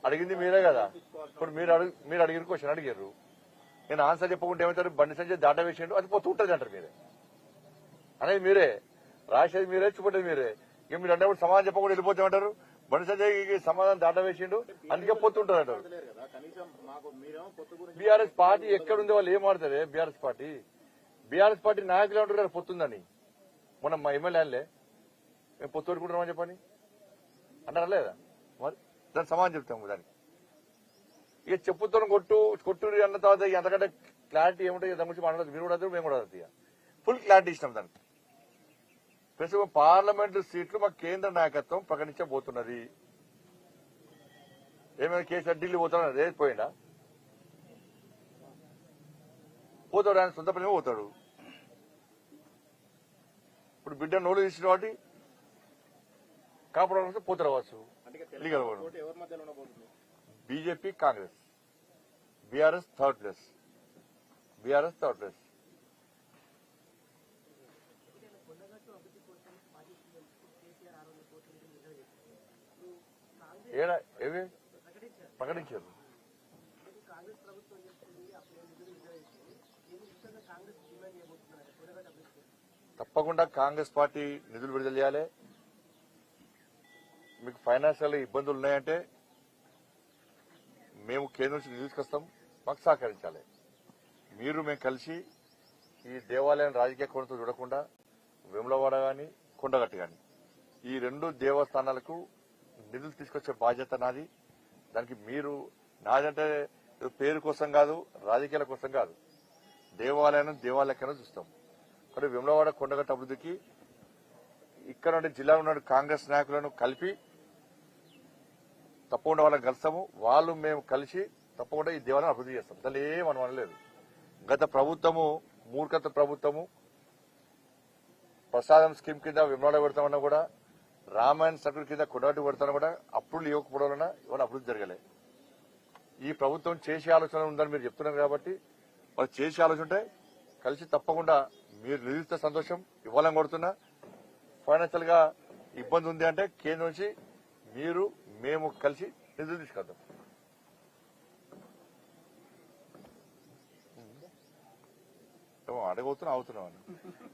అడిగింది మీరే కదా. ఇప్పుడు మీరు అడిగిన క్వశ్చన్ అడిగారు, నేను ఆన్సర్ చెప్పకుండా ఏమవుతారు, బండి సంజయ్ దాటా వేసిండు అది పోతూ ఉంటుంది అంటారు మీరే. అనేది మీరే, రాసేది మీరే, చూపేది మీరే. ఇక మీరు అన్నప్పుడు సమాధానం చెప్పకుండా వెళ్ళిపోతామంటారు. బండి సంజయ్ సమాధానం దాటా వేసిండు అందుకే పోతుంటారు అంటారు. బీఆర్ఎస్ పార్టీ ఎక్కడుంది, వాళ్ళు ఏం ఆడతారే బీఆర్ఎస్ పార్టీ నాయకులు ఉంటారు కదా పొత్తుందని. మనం మా ఎమ్మెల్యేలే మేము పొత్తు పెట్టుకుంటున్నామని చెప్పని అంటారా లేదా? మరి దాని సమాధానం చెప్తాము దానికి. ఇక చెప్పుతో కొట్టు అన్న తర్వాత ఎంతకంటే క్లారిటీ ఏముంటుంది దాని గురించి మాట్లాడదు. మీరు కూడా మేము కూడా ఇక ఫుల్ క్లారిటీ ఇచ్చినాం దానికి. ప్రస్తుతం పార్లమెంటు సీట్లు మా కేంద్ర నాయకత్వం ప్రకటించబోతున్నది. ఏమైనా కేసీఆర్ ఢిల్లీ పోతాడు, రేపు పోయిండా? పోతాడు, ఆయన సొంత పని పోతాడు. ఇప్పుడు బిడ్డ నోలు తీసిన వాటి కాపాడు పోతారు కావచ్చు. Legal BJP Congress, BRS third place. ఏడా ఏవి ప్రకటించారు? తప్పకుండా కాంగ్రెస్ పార్టీ నిధులు విడుదల చేయాలి. మీకు ఫైనాన్షియల్ ఇబ్బందులు ఉన్నాయంటే మేము కేంద్రం నుంచి నిధులు తీసుకొస్తాం, మాకు సహకరించాలి. మేము కలిసి ఈ దేవాలయం రాజకీయ కోణంతో చూడకుండా వేములవాడ గాని కొండగట్టు గాని ఈ రెండు దేవస్థానాలకు నిధులు తీసుకొచ్చే బాధ్యత నాది. దానికి మీరు నాదంటే పేరు కోసం కాదు, రాజకీయాల కోసం కాదు, దేవాలయాన్ని చూస్తాం. కానీ వేములవాడ కొండగట్టు అభివృద్ధికి ఇక్కడ నుండి జిల్లాలో ఉన్న కాంగ్రెస్ నాయకులను కలిపి తప్పకుండా వాళ్ళని కలుస్తాము. వాళ్ళు మేము కలిసి తప్పకుండా ఈ దేవాలయాన్ని అభివృద్ధి చేస్తాం. దాన్ని ఏమని అనలేదు. గత ప్రభుత్వము మూర్ఖత ప్రభుత్వము ప్రసాదం స్కీమ్ కింద విమలాడ పెడతామన్నా కూడా, రామాయణ సర్కిల్ కింద కొండగట్టు పెడతామన్నా కూడా అప్పులు ఇవ్వకపోవడం వలన ఇవాళ అభివృద్ధి జరగలే. ఈ ప్రభుత్వం చేసే ఆలోచన ఉందని మీరు చెప్తున్నారు కాబట్టి వాళ్ళు చేసే ఆలోచన ఉంటే కలిసి తప్పకుండా మీరు నిధులతో సంతోషం ఇవ్వాలని కొడుతున్నా. ఫైనాన్షియల్ గా ఇబ్బంది ఉంది అంటే కేంద్రం నుంచి మేము కలిసి నిధులు తీసుకొద్దాం. అడగవుతున్నా అవుతున్నాం అని